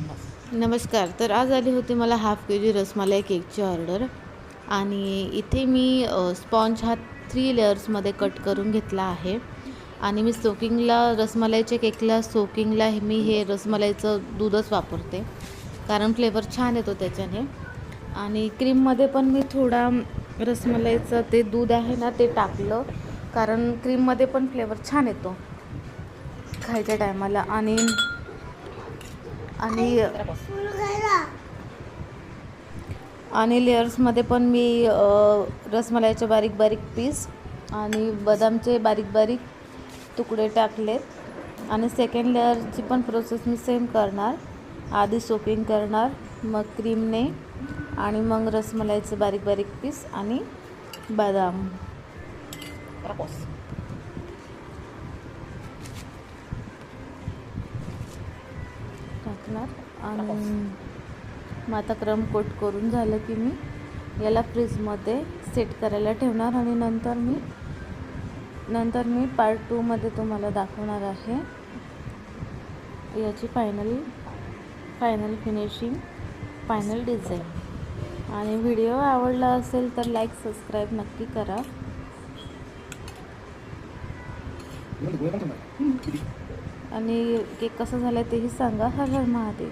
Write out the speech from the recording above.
नमस्कार. तर आज आली होती मला हाफ के-जी रसमलाई केकची ऑर्डर आणि इथे मी स्पॉन्ज हा 3 लेयर्समध्ये कट करून घेतला आहे आणि मी सोकिंगला रसमलाईच्या केकला सोकिंगला मी हे रसमलाईचं दूधच वापरते कारण फ्लेवर छान येतो त्याच्याने. आणि क्रीममध्ये पण मी थोडा रसमलाईचं ते दूध आहे ना ते टाकलं कारण क्रीममध्ये पण फ्लेवर छान येतो खायच्या टायमाला. आणि आणि लेयर्समध्ये पण मी रसमलाईचे बारीक बारीक पीस आणि बदामचे बारीक बारीक तुकडे टाकलेत. आणि सेकंड लेअरची पण प्रोसेस मी सेम करणार. आधी सोकिंग करणार, मग क्रीमने आणि मग रसमलाईचे बारीक बारीक पीस आणि बदाम टाकणार. आणि मग आता क्रम कोट करून झालं की मी याला फ्रीजमध्ये सेट करायला ठेवणार आणि नंतर मी पार्ट 2मध्ये तुम्हाला दाखवणार आहे याची फायनल फिनिशिंग, फायनल डिझाईन. आणि व्हिडिओ आवडला असेल तर लाईक सबस्क्राईब नक्की करा. आणि केक कसा झाला तेही सांगा. हर हर महादेव.